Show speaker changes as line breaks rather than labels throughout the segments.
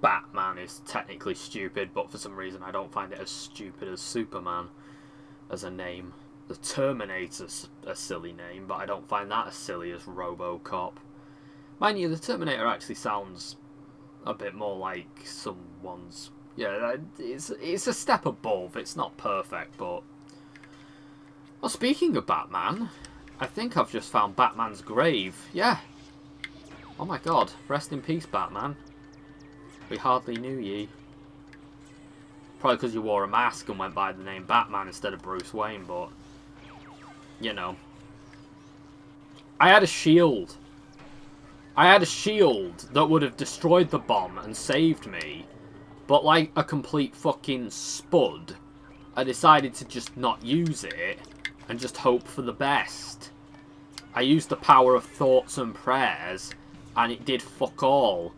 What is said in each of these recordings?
Batman is technically stupid, but for some reason I don't find it as stupid as Superman as a name. The Terminator's a silly name, but I don't find that as silly as RoboCop. Mind you, the Terminator actually sounds a bit more like someone's... Yeah, it's a step above. It's not perfect, but... Well, speaking of Batman, I think I've just found Batman's grave. Yeah. Oh my god. Rest in peace, Batman. We hardly knew ye. Probably because you wore a mask and went by the name Batman instead of Bruce Wayne, but... You know. I had a shield. I had a shield that would have destroyed the bomb and saved me. But like a complete fucking spud, I decided to just not use it and just hope for the best. I used the power of thoughts and prayers, and it did fuck all.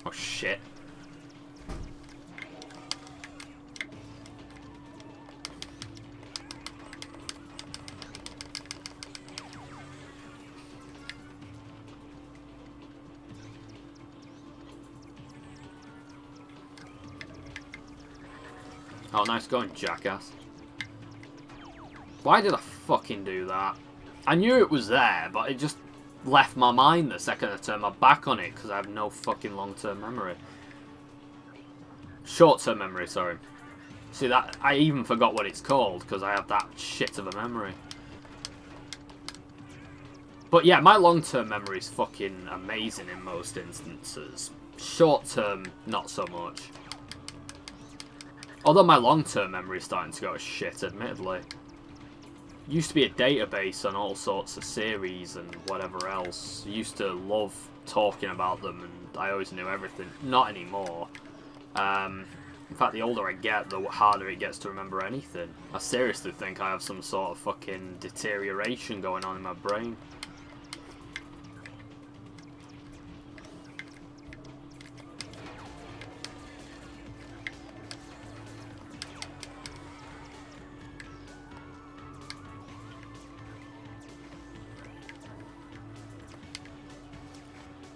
Oh shit. Oh, nice going, jackass. Why did I fucking do that? I knew it was there, but it just left my mind the second I turned my back on it, because I have no fucking long-term memory. Short-term memory, sorry. See, that I even forgot what it's called, because I have that shit of a memory. But yeah, my long-term memory is fucking amazing in most instances. Short-term, not so much. Although my long-term memory is starting to go to shit, admittedly. Used to be a database on all sorts of series and whatever else. Used to love talking about them and I always knew everything. Not anymore. In fact, the older I get, the harder it gets to remember anything. I seriously think I have some sort of fucking deterioration going on in my brain.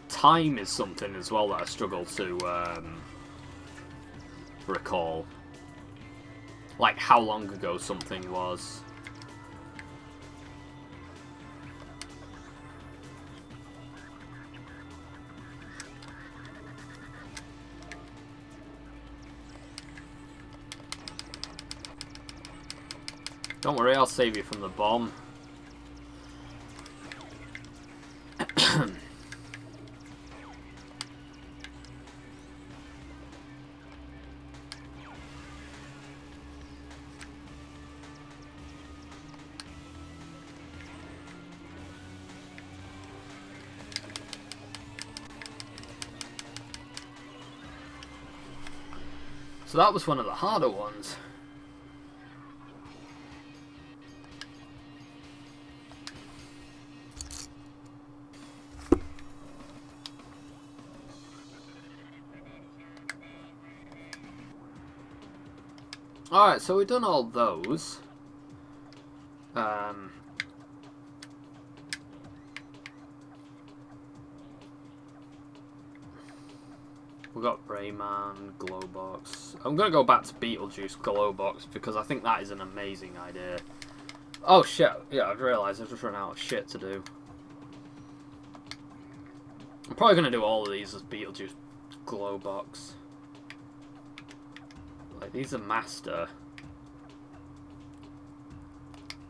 Time is something as well that I struggle to recall. Like how long ago something was. Don't worry, I'll save you from the bomb. So that was one of the harder ones. Alright, so we've done all those. We've got Rayman, Glowbox. I'm going to go back to Beetlejuice Glowbox because I think that is an amazing idea. Oh shit, yeah, I've realised I've just run out of shit to do. I'm probably going to do all of these as Beetlejuice Glowbox. Like, these are master.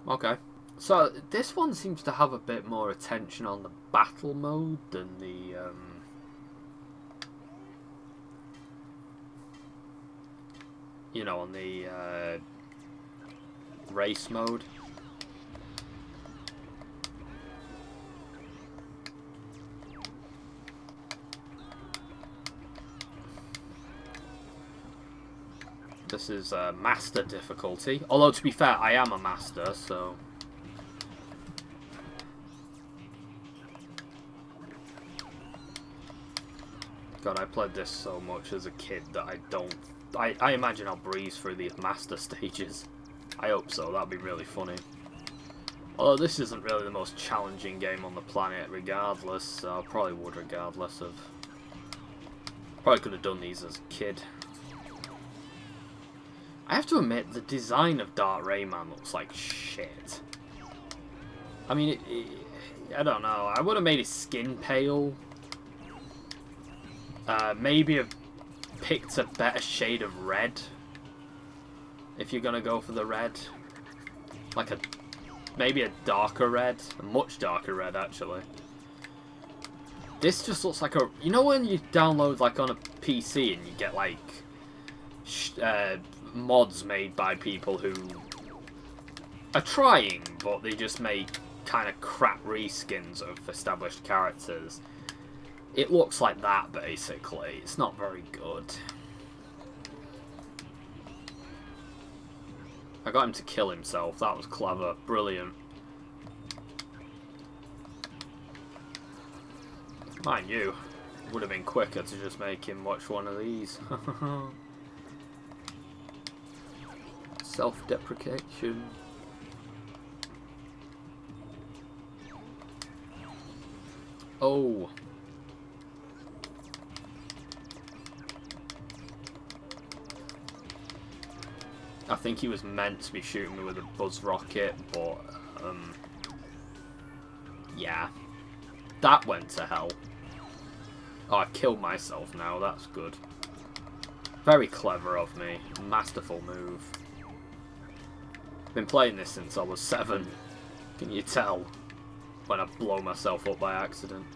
Okay. So, this one seems to have a bit more attention on the battle mode than the, you know, on the race mode. This is master difficulty. Although, to be fair, I am a master, so... God, I played this so much as a kid that I don't... I imagine I'll breeze through these master stages. I hope so, that'd be really funny. Although this isn't really the most challenging game on the planet regardless, so I probably would regardless of... Probably could have done these as a kid. I have to admit, the design of Dark Rayman looks like shit. I mean, I don't know, I would have made his skin pale. Maybe have picked a better shade of red. If you're gonna go for the red. Like maybe a darker red. A much darker red, actually. This just looks like a... You know when you download, like, on a PC and you get, like, mods made by people who are trying, but they just make kind of crap reskins of established characters. It looks like that, basically. It's not very good. I got him to kill himself. That was clever. Brilliant. Mind you, it would have been quicker to just make him watch one of these. Self-deprecation. Oh. I think he was meant to be shooting me with a buzz rocket, but, yeah. That went to hell. Oh, I killed myself now, that's good. Very clever of me. Masterful move. Been playing this since I was 7. Can you tell? When I blow myself up by accident.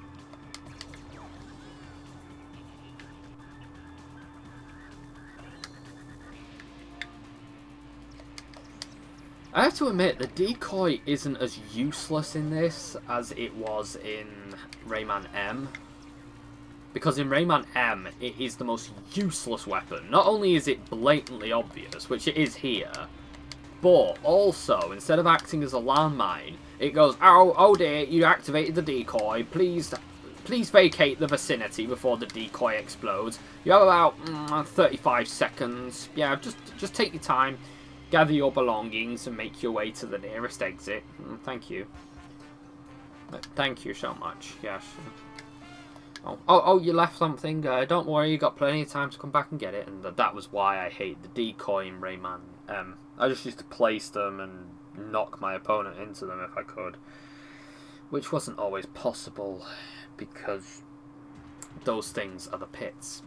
I have to admit, the decoy isn't as useless in this as it was in Rayman M. Because in Rayman M, it is the most useless weapon. Not only is it blatantly obvious, which it is here, but also, instead of acting as a landmine, it goes, oh dear, you activated the decoy, please vacate the vicinity before the decoy explodes. You have about 35 seconds. Yeah, just take your time. Gather your belongings and make your way to the nearest exit. Thank you. Thank you so much. Yes. Oh, you left something. Don't worry, you got plenty of time to come back and get it. And that was why I hate the decoy in Rayman M. I just used to place them and knock my opponent into them if I could. Which wasn't always possible because those things are the pits.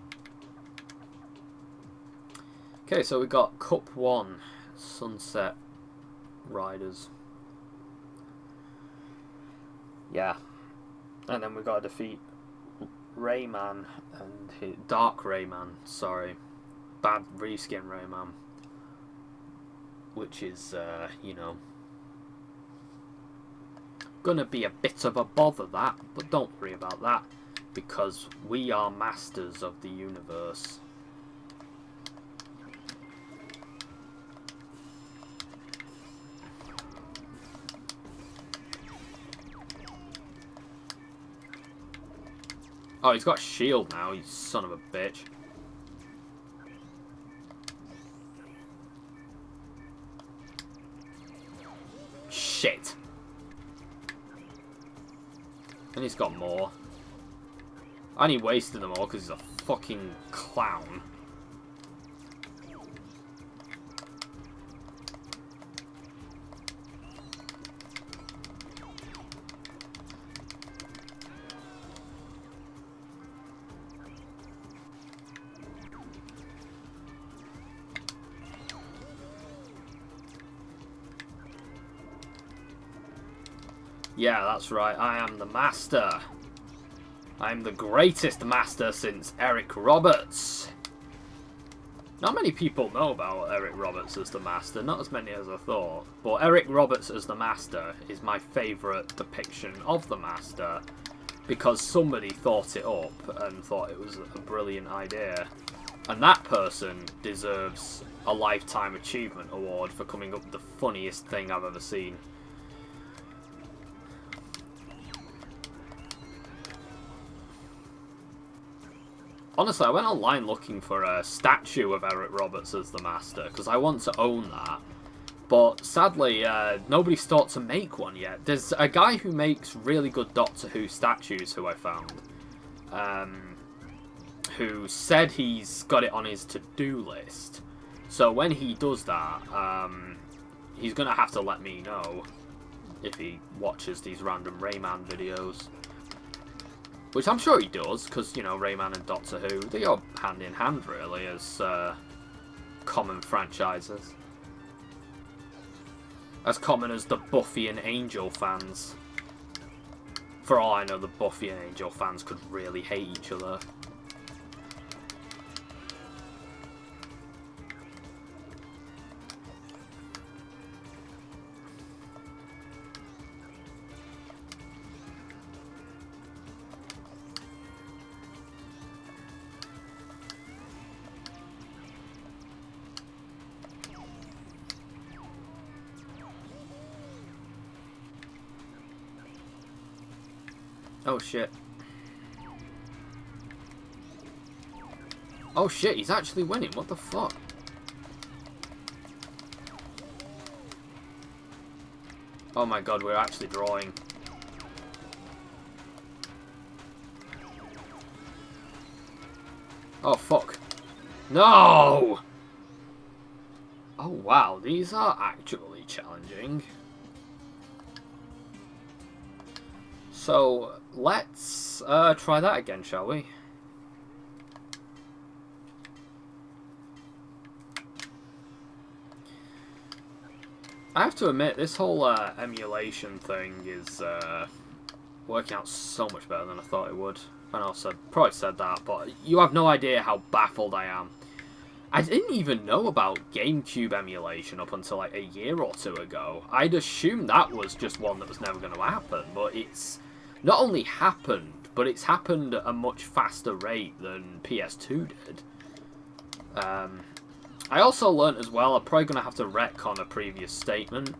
Okay, so we got Cup 1. Sunset Riders. Yeah. And then we got to defeat Rayman and Dark Rayman, sorry. Bad reskin Rayman. Which is, you know, gonna be a bit of a bother, that, but don't worry about that, because we are masters of the universe. Oh, he's got a shield now, you son of a bitch. Shit. And he's got more. And he wasted them all because he's a fucking clown. Yeah, that's right, I am the master. I'm the greatest master since Eric Roberts. Not many people know about Eric Roberts as the master, not as many as I thought. But Eric Roberts as the master is my favourite depiction of the master, because somebody thought it up and thought it was a brilliant idea. And that person deserves a Lifetime Achievement Award for coming up with the funniest thing I've ever seen. Honestly, I went online looking for a statue of Eric Roberts as the master, because I want to own that. But sadly, nobody's thought to make one yet. There's a guy who makes really good Doctor Who statues who I found. Who said he's got it on his to-do list. So when he does that, he's going to have to let me know if he watches these random Rayman videos. Which I'm sure he does, because, you know, Rayman and Doctor Who, they go hand in hand, really, as common franchises. As common as the Buffy and Angel fans. For all I know, the Buffy and Angel fans could really hate each other. Oh shit. Oh shit, he's actually winning. What the fuck? Oh my god, we're actually drawing. Oh fuck. No! Oh wow, these are actually challenging. So, let's try that again, shall we? I have to admit, this whole emulation thing is working out so much better than I thought it would. I know I probably said that, but you have no idea how baffled I am. I didn't even know about Gamecube emulation up until like a year or two ago. I'd assumed that was just one that was never going to happen, but it's not only happened, but it's happened at a much faster rate than PS2 did. I also learnt as well, I'm probably going to have to retcon a previous statement.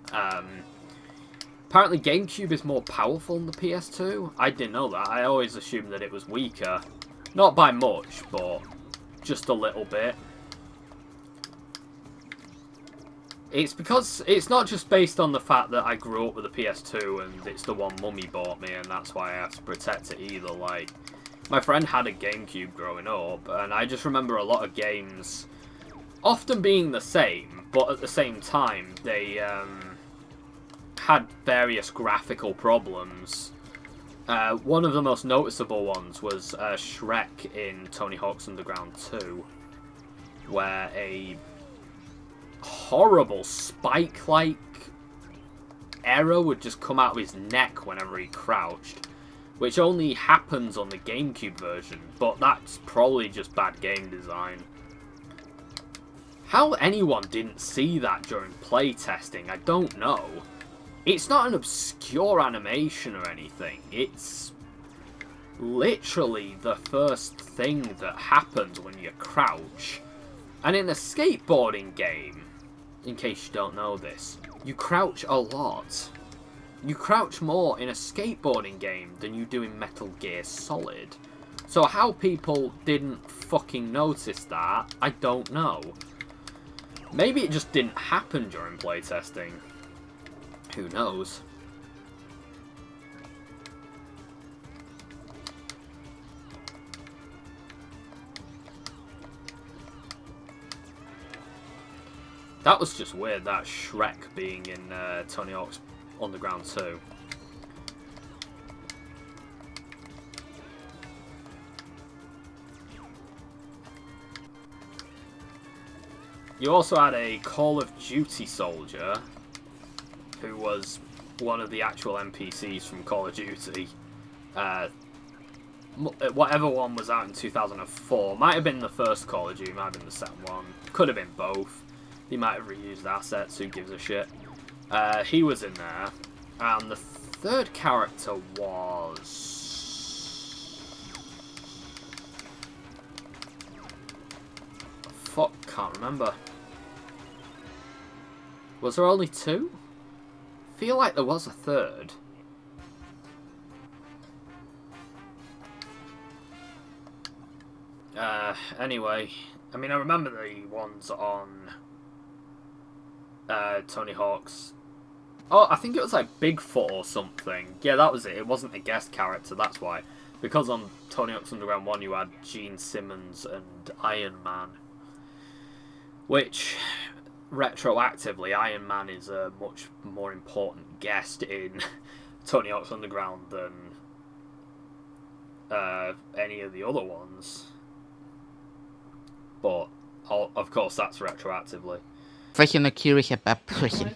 Apparently Gamecube is more powerful than the PS2. I didn't know that. I always assumed that it was weaker. Not by much, but just a little bit. It's because it's not just based on the fact that I grew up with a PS2 and it's the one Mummy bought me and that's why I have to protect it either. Like, my friend had a Gamecube growing up and I just remember a lot of games often being the same, but at the same time they had various graphical problems. One of the most noticeable ones was Shrek in Tony Hawk's Underground 2, where a horrible spike-like arrow would just come out of his neck whenever he crouched, which only happens on the GameCube version, but that's probably just bad game design. How anyone didn't see that during playtesting, I don't know. It's not an obscure animation or anything, it's literally the first thing that happens when you crouch. And in a skateboarding game, in case you don't know this, you crouch a lot. You crouch more in a skateboarding game than you do in Metal Gear Solid. So how people didn't fucking notice that, I don't know. Maybe it just didn't happen during playtesting. Who knows? That was just weird, that Shrek being in Tony Hawk's Underground 2. You also had a Call of Duty soldier, who was one of the actual NPCs from Call of Duty. Whatever one was out in 2004. Might have been the first Call of Duty, might have been the second one. Could have been both. They might have reused assets, who gives a shit. He was in there. And the third character was... Fuck, can't remember. Was there only two? I feel like there was a third. Anyway, I mean, I remember the ones on Tony Hawk's... Oh, I think it was like Bigfoot or something. Yeah, that was it. It wasn't a guest character, that's why. Because on Tony Hawk's Underground 1 you had Gene Simmons and Iron Man. Which, retroactively, Iron Man is a much more important guest in Tony Hawk's Underground than any of the other ones. But, of course, that's retroactively.
Was je nou curious about pushing?